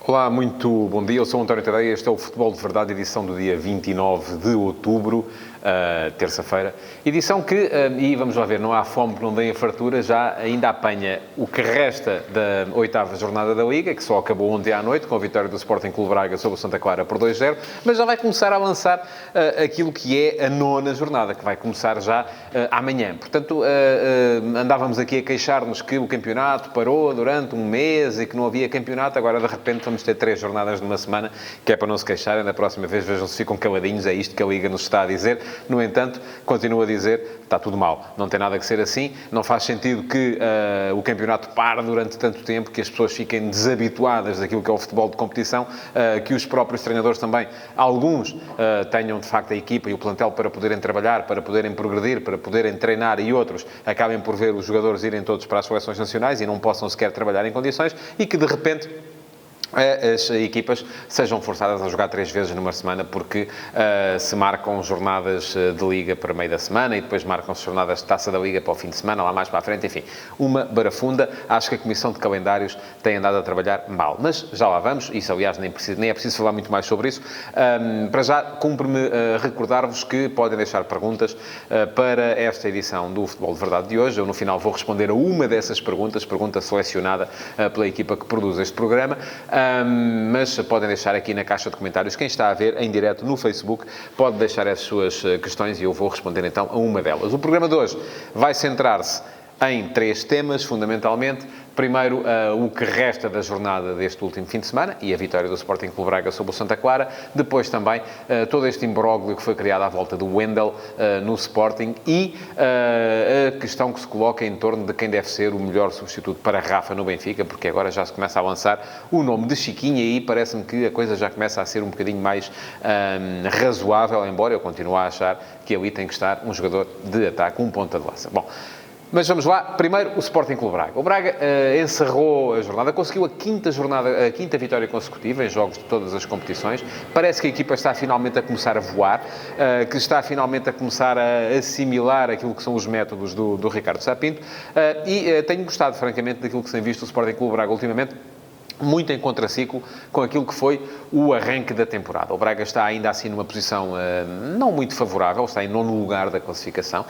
Olá, muito bom dia. Eu sou o António Tadeia. Este é o Futebol de Verdade, edição do dia 29 de outubro, terça-feira. Edição que, e vamos lá ver, não há fome que não dê a fartura, já ainda apanha o que resta da oitava jornada da Liga, que só acabou ontem à noite, com a vitória do Sporting Clube Braga sobre o Santa Clara por 2-0, mas já vai começar a lançar aquilo que é a nona jornada, que vai começar já amanhã. Portanto, andávamos aqui a queixar-nos que o campeonato parou durante um mês e que não havia campeonato. Agora, de repente, vamos ter 3 jornadas numa semana, que é para não se queixarem. Da próxima vez, vejam se ficam caladinhos. É isto que a Liga nos está a dizer. No entanto, continuo a dizer, está tudo mal. Não tem nada que ser assim. Não faz sentido que o campeonato pare durante tanto tempo, que as pessoas fiquem desabituadas daquilo que é o futebol de competição, que os próprios treinadores também, alguns, tenham de facto a equipa e o plantel para poderem trabalhar, para poderem progredir, para poderem treinar, e outros acabem por ver os jogadores irem todos para as seleções nacionais e não possam sequer trabalhar em condições, e que de repente as equipas sejam forçadas a jogar 3 vezes numa semana, porque se marcam jornadas de Liga para meio da semana e depois marcam-se jornadas de Taça da Liga para o fim de semana, lá mais para a frente, enfim, uma barafunda. Acho que a Comissão de Calendários tem andado a trabalhar mal, mas já lá vamos. Isso, aliás, nem é preciso falar muito mais sobre isso. Para já, cumpre-me recordar-vos que podem deixar perguntas para esta edição do Futebol de Verdade de hoje. Eu, no final, vou responder a uma dessas perguntas, pergunta selecionada pela equipa que produz este programa. Mas podem deixar aqui na caixa de comentários. Quem está a ver em direto no Facebook pode deixar as suas questões e eu vou responder então a uma delas. O programa de hoje vai centrar-se em 3 temas, fundamentalmente. Primeiro, o que resta da jornada deste último fim de semana e a vitória do Sporting Clube Braga sobre o Santa Clara. Depois também todo este imbróglio que foi criado à volta do Wendel no Sporting e a questão que se coloca em torno de quem deve ser o melhor substituto para Rafa no Benfica, porque agora já se começa a lançar o nome de Chiquinho e aí parece-me que a coisa já começa a ser um bocadinho mais razoável, embora eu continue a achar que ali tem que estar um jogador de ataque, um ponta de lança. Bom, mas vamos lá. Primeiro, o Sporting Clube Braga. O Braga encerrou a jornada, conseguiu a quinta vitória consecutiva em jogos de todas as competições. Parece que a equipa está finalmente a começar a voar, que está finalmente a começar a assimilar aquilo que são os métodos do Ricardo Sá Pinto, e tenho gostado, francamente, daquilo que se tem visto o Sporting Clube Braga ultimamente, muito em contraciclo com aquilo que foi o arranque da temporada. O Braga está ainda assim numa posição não muito favorável, está em 9º lugar da classificação.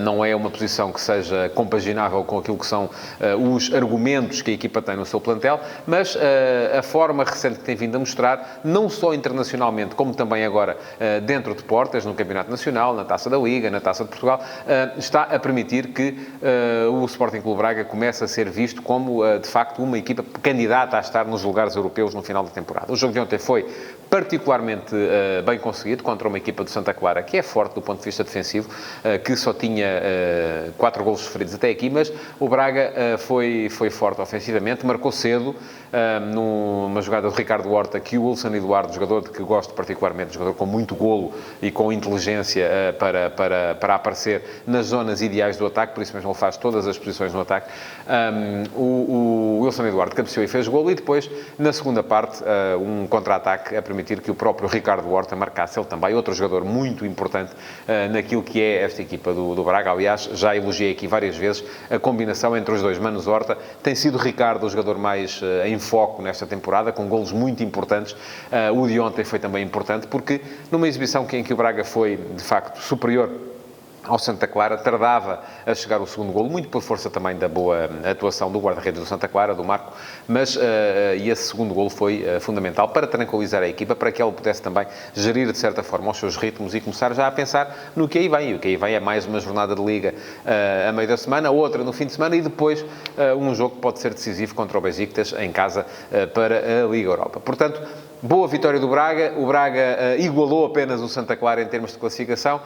Não é uma posição que seja compaginável com aquilo que são os argumentos que a equipa tem no seu plantel, mas a forma recente que tem vindo a mostrar, não só internacionalmente, como também agora dentro de portas, no Campeonato Nacional, na Taça da Liga, na Taça de Portugal, está a permitir que o Sporting Clube Braga comece a ser visto como, de facto, uma equipa candidata a estar nos lugares europeus no final da temporada. O jogo de ontem foi particularmente bem conseguido contra uma equipa do Santa Clara que é forte do ponto de vista defensivo, que só tinha 4 golos sofridos até aqui, mas o Braga foi forte ofensivamente, marcou cedo numa jogada de Ricardo Horta, que o Wilson Eduardo, jogador de que gosto particularmente, jogador com muito golo e com inteligência para aparecer nas zonas ideais do ataque, por isso mesmo ele faz todas as posições no ataque. O Wilson Eduardo cabeceou e fez golo, e depois, na segunda parte, um contra-ataque a permitir que o próprio Ricardo Horta marcasse ele também, outro jogador muito importante naquilo que é esta equipa do Braga. Aliás, já elogiei aqui várias vezes a combinação entre os dois. Manos Horta tem sido Ricardo o jogador mais em foco nesta temporada, com golos muito importantes. O de ontem foi também importante, porque numa exibição em que o Braga foi, de facto, superior ao Santa Clara, tardava a chegar o segundo golo, muito por força também da boa atuação do guarda-redes do Santa Clara, do Marco, mas e esse segundo golo foi fundamental para tranquilizar a equipa, para que ela pudesse também gerir, de certa forma, os seus ritmos e começar já a pensar no que aí vem. E o que aí vem é mais uma jornada de Liga a meio da semana, outra no fim de semana, e depois um jogo que pode ser decisivo contra o Besiktas em casa para a Liga Europa. Portanto, boa vitória do Braga. O Braga igualou apenas o Santa Clara em termos de classificação.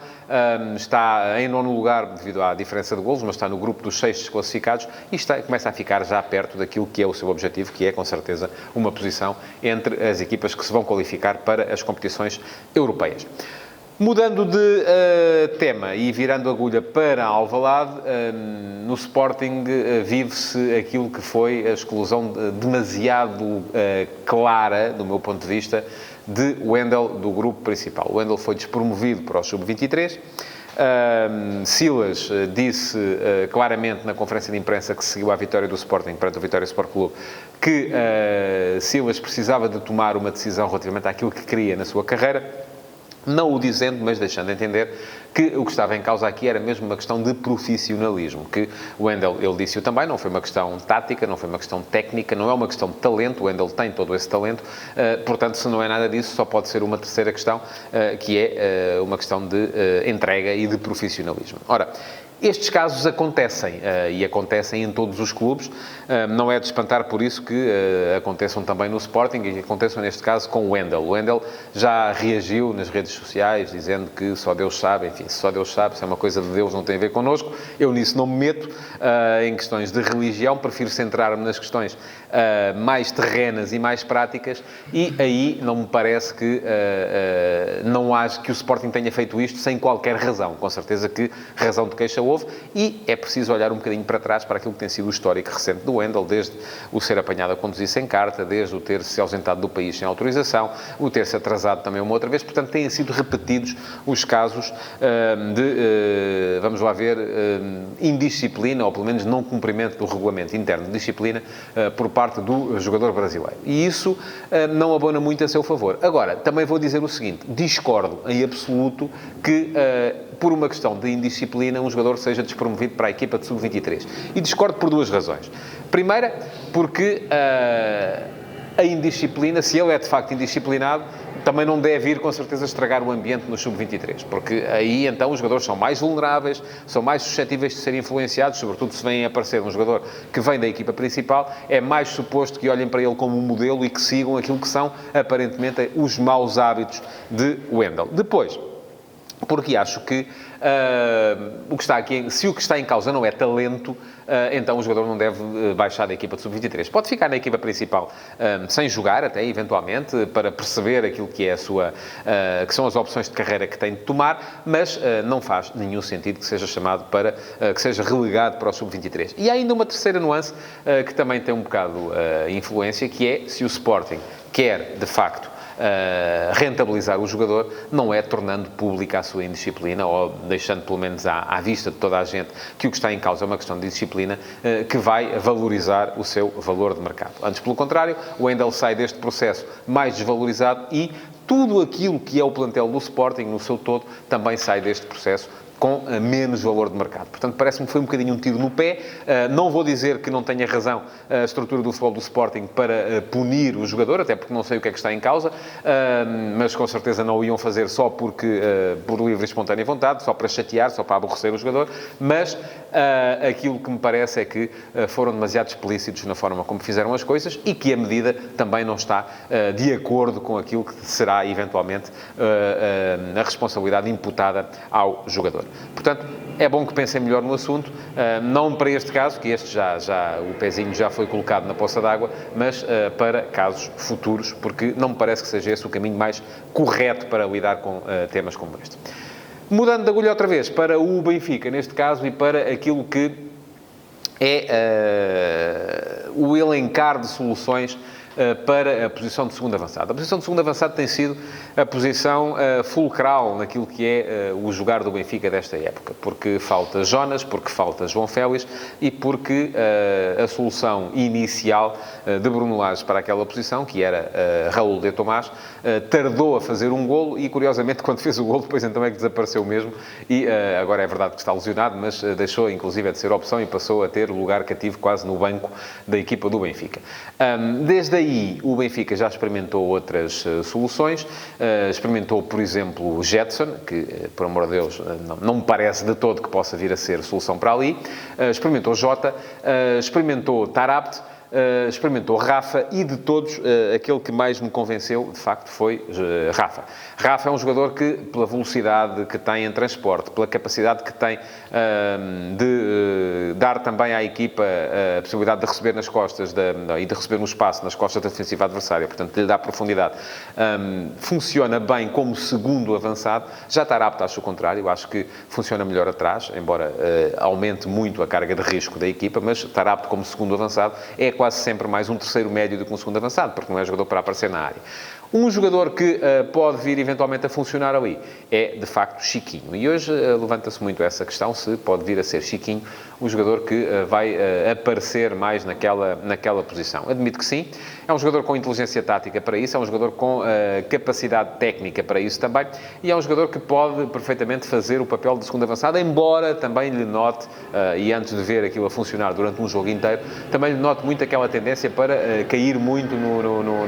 Está em 9º lugar devido à diferença de golos, mas está no grupo dos 6 desclassificados e começa a ficar já perto daquilo que é o seu objetivo, que é, com certeza, uma posição entre as equipas que se vão qualificar para as competições europeias. Mudando de tema e virando agulha para Alvalade, no Sporting vive-se aquilo que foi a exclusão demasiado clara, do meu ponto de vista, de Wendel do grupo principal. O Wendel foi despromovido para o Sub-23. Silas disse claramente na conferência de imprensa que seguiu à vitória do Sporting perante o Vitória Sport Clube que Silas precisava de tomar uma decisão relativamente àquilo que queria na sua carreira. Não o dizendo, mas deixando de entender que o que estava em causa aqui era mesmo uma questão de profissionalismo, que o Wendel, ele disse-o também, não foi uma questão tática, não foi uma questão técnica, não é uma questão de talento, o Wendel tem todo esse talento, portanto, se não é nada disso, só pode ser uma terceira questão, que é uma questão de entrega e de profissionalismo. Ora, estes casos acontecem, e acontecem em todos os clubes, não é de espantar por isso que aconteçam também no Sporting e que aconteçam neste caso com o Wendel. O Wendel já reagiu nas redes sociais dizendo que só Deus sabe, enfim, se só Deus sabe, se é uma coisa de Deus não tem a ver connosco, eu nisso não me meto, em questões de religião, prefiro centrar-me nas questões mais terrenas e mais práticas, e aí não me parece que não acho que o Sporting tenha feito isto sem qualquer razão, com certeza que razão de queixa houve, e é preciso olhar um bocadinho para trás para aquilo que tem sido o histórico recente do Wendel, desde o ser apanhado a conduzir sem carta, desde o ter-se ausentado do país sem autorização, o ter-se atrasado também uma outra vez, portanto têm sido repetidos os casos de, vamos lá ver, indisciplina, ou pelo menos não cumprimento do regulamento interno de disciplina por parte do jogador brasileiro. E isso não abona muito a seu favor. Agora, também vou dizer o seguinte, discordo em absoluto que por uma questão de indisciplina, um jogador seja despromovido para a equipa de sub-23. E discordo por duas razões. Primeira, porque a indisciplina, se ele é de facto indisciplinado, também não deve ir, com certeza, estragar o ambiente no sub-23, porque aí, então, os jogadores são mais vulneráveis, são mais suscetíveis de serem influenciados, sobretudo se vem a aparecer um jogador que vem da equipa principal, é mais suposto que olhem para ele como um modelo e que sigam aquilo que são, aparentemente, os maus hábitos de Wendel. Depois, porque acho que o que está aqui, se o que está em causa não é talento, então o jogador não deve baixar da equipa de sub-23. Pode ficar na equipa principal sem jogar, até eventualmente, para perceber aquilo que é a sua, que são as opções de carreira que tem de tomar, mas não faz nenhum sentido que seja chamado para, que seja relegado para o sub-23. E há ainda uma terceira nuance que também tem um bocado influência, que é se o Sporting quer, de facto, rentabilizar o jogador, não é tornando pública a sua indisciplina ou deixando pelo menos à vista de toda a gente que o que está em causa é uma questão de disciplina que vai valorizar o seu valor de mercado. Antes, pelo contrário, o Wendel sai deste processo mais desvalorizado e tudo aquilo que é o plantel do Sporting no seu todo também sai deste processo com menos valor de mercado. Portanto, parece-me que foi um bocadinho um tiro no pé. Não vou dizer que não tenha razão a estrutura do futebol do Sporting para punir o jogador, até porque não sei o que é que está em causa, mas com certeza não o iam fazer só porque, por livre e espontânea vontade, só para chatear, só para aborrecer o jogador, mas aquilo que me parece é que foram demasiado explícitos na forma como fizeram as coisas e que a medida também não está de acordo com aquilo que será, eventualmente, a responsabilidade imputada ao jogador. Portanto, é bom que pensem melhor no assunto, não para este caso, que este o pezinho já foi colocado na poça d'água, mas para casos futuros, porque não me parece que seja esse o caminho mais correto para lidar com temas como este. Mudando de agulha outra vez para o Benfica, neste caso, e para aquilo que é o elencar de soluções para a posição de segundo avançado. A posição de segundo avançado tem sido a posição fulcral naquilo que é o jogar do Benfica desta época, porque falta Jonas, porque falta João Félix e porque a solução inicial de Bruno Lage para aquela posição, que era Raul de Tomás, tardou a fazer um golo e, curiosamente, quando fez o golo, depois então é que desapareceu mesmo e agora é verdade que está lesionado, mas deixou, inclusive, de ser opção e passou a ter lugar cativo quase no banco da equipa do Benfica. Desde aí, o Benfica já experimentou outras soluções. Experimentou, por exemplo, o Jetson, que, por amor de Deus, não me parece de todo que possa vir a ser solução para ali. Experimentou Jota, experimentou Tarabt, experimentou Rafa e de todos, aquele que mais me convenceu, de facto, foi Rafa. Rafa é um jogador que, pela velocidade que tem em transporte, pela capacidade que tem de dar também à equipa a possibilidade de receber nas costas e de receber no espaço nas costas da defensiva adversária, portanto, de lhe dar profundidade, funciona bem como segundo avançado. Já Tarabt, acho o contrário, acho que funciona melhor atrás, embora aumente muito a carga de risco da equipa, mas Tarabt como segundo avançado é quase sempre mais um terceiro médio do que um segundo avançado, porque não é jogador para aparecer na área. Um jogador que pode vir eventualmente a funcionar ali é, de facto, Chiquinho. E hoje levanta-se muito essa questão, se pode vir a ser Chiquinho o jogador que vai aparecer mais naquela posição. Admito que sim. É um jogador com inteligência tática para isso, é um jogador com capacidade técnica para isso também, e é um jogador que pode perfeitamente fazer o papel de segundo avançado, embora também lhe note, e antes de ver aquilo a funcionar durante um jogo inteiro, também lhe note muito aquela tendência para cair muito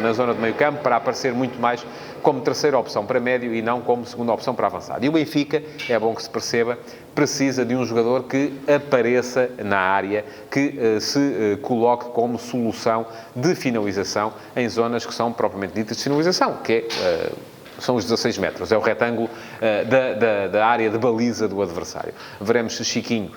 na zona de meio campo, para aparecer muito mais como terceira opção para médio e não como segunda opção para avançado. E o Benfica, é bom que se perceba, precisa de um jogador que apareça na área, que se coloque como solução de finalização em zonas que são propriamente ditas de finalização, que são os 16 metros, é o retângulo da área de baliza do adversário. Veremos se Chiquinho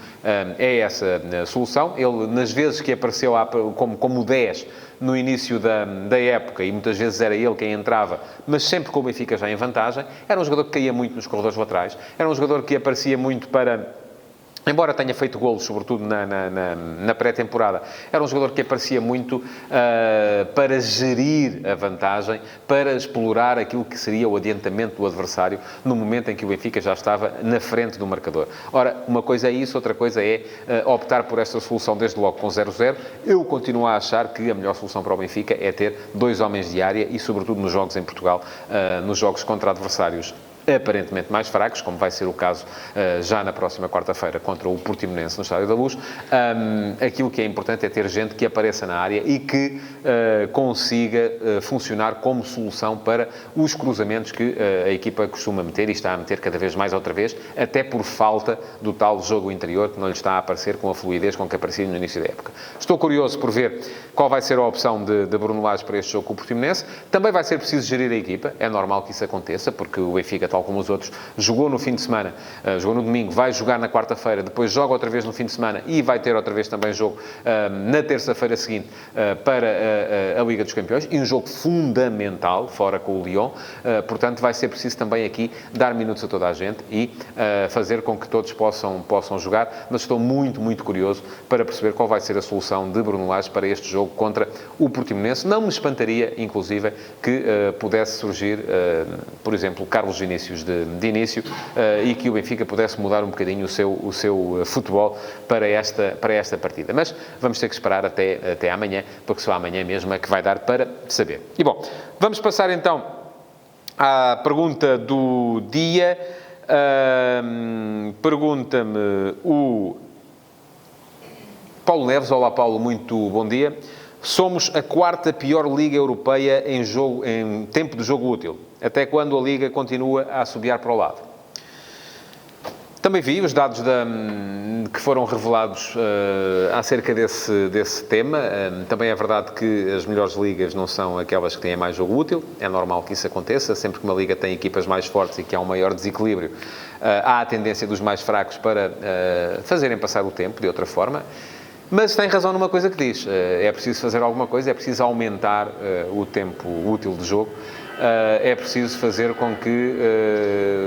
é essa solução. Ele, nas vezes que apareceu como 10 no início da época, e muitas vezes era ele quem entrava, mas sempre com o Benfica já em vantagem, era um jogador que caía muito nos corredores laterais, era um jogador que aparecia muito para... Embora tenha feito golos, sobretudo na pré-temporada, era um jogador que aparecia muito para gerir a vantagem, para explorar aquilo que seria o adiantamento do adversário no momento em que o Benfica já estava na frente do marcador. Ora, uma coisa é isso, outra coisa é optar por esta solução desde logo com 0-0. Eu continuo a achar que a melhor solução para o Benfica é ter 2 homens de área e, sobretudo, nos jogos em Portugal, nos jogos contra adversários aparentemente mais fracos, como vai ser o caso já na próxima quarta-feira contra o Portimonense no Estádio da Luz. Aquilo que é importante é ter gente que apareça na área e que consiga funcionar como solução para os cruzamentos que a equipa costuma meter e está a meter cada vez mais outra vez, até por falta do tal jogo interior que não lhe está a aparecer com a fluidez com que aparecia no início da época. Estou curioso por ver qual vai ser a opção de Bruno Lage para este jogo com o Portimonense. Também vai ser preciso gerir a equipa, é normal que isso aconteça, porque o Benfica, tal como os outros, jogou no fim de semana, jogou no domingo, vai jogar na quarta-feira, depois joga outra vez no fim de semana e vai ter outra vez também jogo na terça-feira seguinte para a Liga dos Campeões, e um jogo fundamental, fora com o Lyon. Portanto, vai ser preciso também aqui dar minutos a toda a gente e fazer com que todos possam jogar, mas estou muito, muito curioso para perceber qual vai ser a solução de Bruno Lage para este jogo contra o Portimonense. Não me espantaria, inclusive, que pudesse surgir, por exemplo, Carlos Vinícius de início e que o Benfica pudesse mudar um bocadinho o seu futebol para esta partida. Mas vamos ter que esperar até amanhã, porque só amanhã mesmo é que vai dar para saber. E bom, vamos passar então à pergunta do dia. Pergunta-me o Paulo Neves. Olá, Paulo, muito bom dia. Somos a 4ª pior Liga Europeia em tempo de jogo útil. Até quando a Liga continua a assobiar para o lado? Também vi os dados que foram revelados acerca desse tema. Também é verdade que as melhores ligas não são aquelas que têm mais jogo útil. É normal que isso aconteça. Sempre que uma liga tem equipas mais fortes e que há um maior desequilíbrio, há a tendência dos mais fracos para fazerem passar o tempo de outra forma. Mas tem razão numa coisa que diz. É preciso fazer alguma coisa, é preciso aumentar o tempo útil de jogo. É preciso fazer com que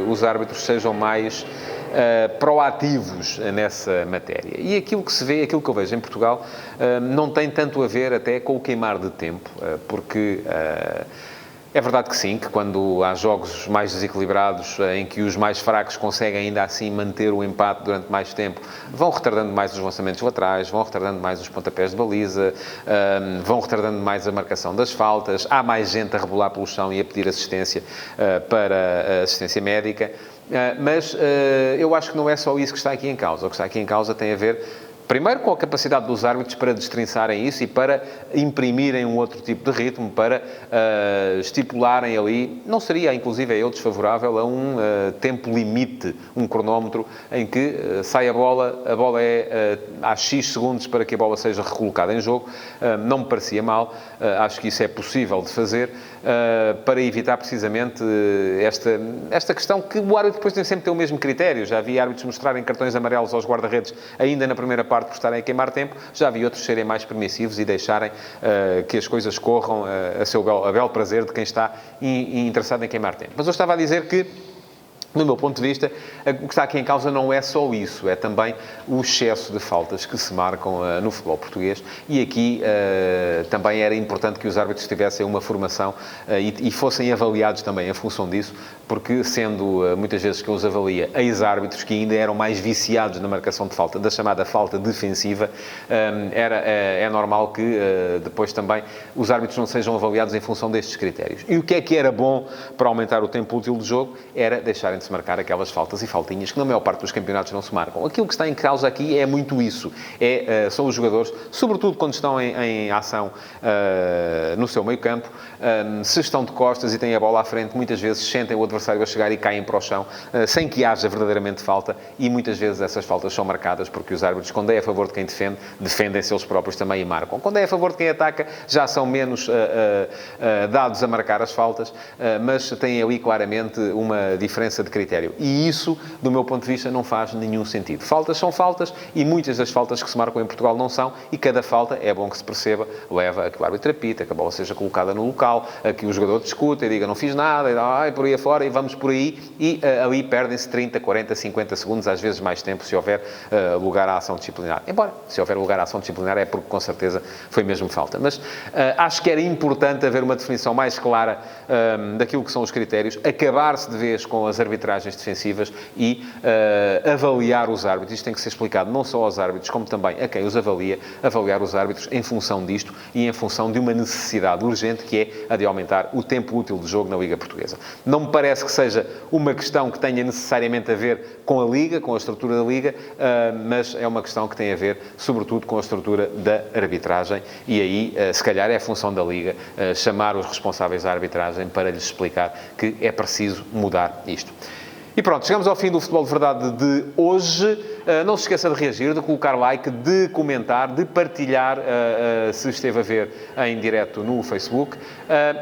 os árbitros sejam mais proativos nessa matéria. E aquilo que se vê, aquilo que eu vejo em Portugal, não tem tanto a ver até com o queimar de tempo, porque... É verdade que sim, que quando há jogos mais desequilibrados, em que os mais fracos conseguem ainda assim manter o empate durante mais tempo, vão retardando mais os lançamentos laterais, vão retardando mais os pontapés de baliza, vão retardando mais a marcação das faltas, há mais gente a rebolar pelo chão e a pedir assistência para assistência médica, mas eu acho que não é só isso que está aqui em causa. O que está aqui em causa tem a ver... Primeiro, com a capacidade dos árbitros para destrinçarem isso e para imprimirem um outro tipo de ritmo, para estipularem ali... Não seria, inclusive, eu desfavorável a um tempo limite, um cronómetro, em que sai a bola há X segundos para que a bola seja recolocada em jogo. Não me parecia mal. Acho que isso é possível de fazer para evitar, precisamente, esta questão que o árbitro depois tem sempre ter o mesmo critério. Já vi árbitros mostrarem cartões amarelos aos guarda-redes ainda na primeira parte por estarem a queimar tempo, já vi outros serem mais permissivos e deixarem que as coisas corram a belo prazer de quem está interessado em queimar tempo. Mas eu estava a dizer que No meu ponto de vista, o que está aqui em causa não é só isso, é também o excesso de faltas que se marcam no futebol português, e aqui também era importante que os árbitros tivessem uma formação e fossem avaliados também em função disso, porque sendo muitas vezes que eu os avalia ex-árbitros que ainda eram mais viciados na marcação de falta, da chamada falta defensiva, é normal que depois também os árbitros não sejam avaliados em função destes critérios. E o que era bom para aumentar o tempo útil de jogo era deixarem de se marcar aquelas faltas e faltinhas que na maior parte dos campeonatos não se marcam. Aquilo que está em causa aqui é muito isso. São os jogadores, sobretudo quando estão em ação no seu meio-campo, se estão de costas e têm a bola à frente, muitas vezes sentem o adversário a chegar e caem para o chão, sem que haja verdadeiramente falta, e muitas vezes essas faltas são marcadas porque os árbitros, quando é a favor de quem defende, defendem-se eles próprios também e marcam. Quando é a favor de quem ataca, já são menos dados a marcar as faltas, mas têm ali claramente uma diferença de critério. E isso, do meu ponto de vista, não faz nenhum sentido. Faltas são faltas e muitas das faltas que se marcam em Portugal não são, e cada falta, é bom que se perceba, leva a que o árbitro apita, que a bola seja colocada no local, a que o jogador discuta e diga não fiz nada, e por aí afora, e vamos por aí, e ali perdem-se 30, 40, 50 segundos, às vezes mais tempo, se houver lugar à ação disciplinar. Embora, se houver lugar à ação disciplinar, é porque com certeza foi mesmo falta. Mas acho que era importante haver uma definição mais clara daquilo que são os critérios, acabar-se de vez com as arbitragens defensivas e avaliar os árbitros. Isto tem que ser explicado não só aos árbitros, como também a quem os avalia, avaliar os árbitros em função disto e em função de uma necessidade urgente, que é a de aumentar o tempo útil de jogo na Liga Portuguesa. Não me parece que seja uma questão que tenha necessariamente a ver com a Liga, com a estrutura da Liga, mas é uma questão que tem a ver, sobretudo, com a estrutura da arbitragem, e aí, se calhar, é a função da Liga chamar os responsáveis da arbitragem para lhes explicar que é preciso mudar isto. E pronto, chegamos ao fim do Futebol de Verdade de hoje. Não se esqueça de reagir, de colocar like, de comentar, de partilhar se esteve a ver em direto no Facebook.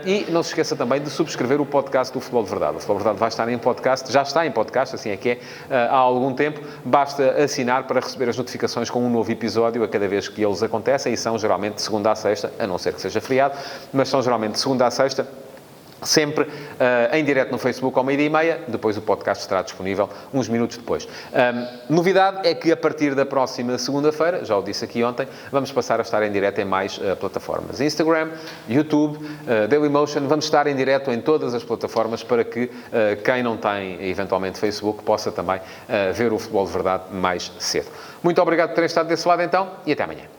E não se esqueça também de subscrever o podcast do Futebol de Verdade. O Futebol de Verdade vai estar em podcast, já está em podcast, assim é que é, há algum tempo. Basta assinar para receber as notificações com um novo episódio a cada vez que eles acontecem, e são geralmente de segunda a sexta, a não ser que seja feriado, mas são geralmente de segunda a sexta, sempre em direto no Facebook ao 12h30, depois o podcast estará disponível uns minutos depois. Novidade é que a partir da próxima segunda-feira, já o disse aqui ontem, vamos passar a estar em direto em mais plataformas. Instagram, YouTube, Dailymotion, vamos estar em direto em todas as plataformas para que quem não tem, eventualmente, Facebook, possa também ver o Futebol de Verdade mais cedo. Muito obrigado por terem estado desse lado então, e até amanhã.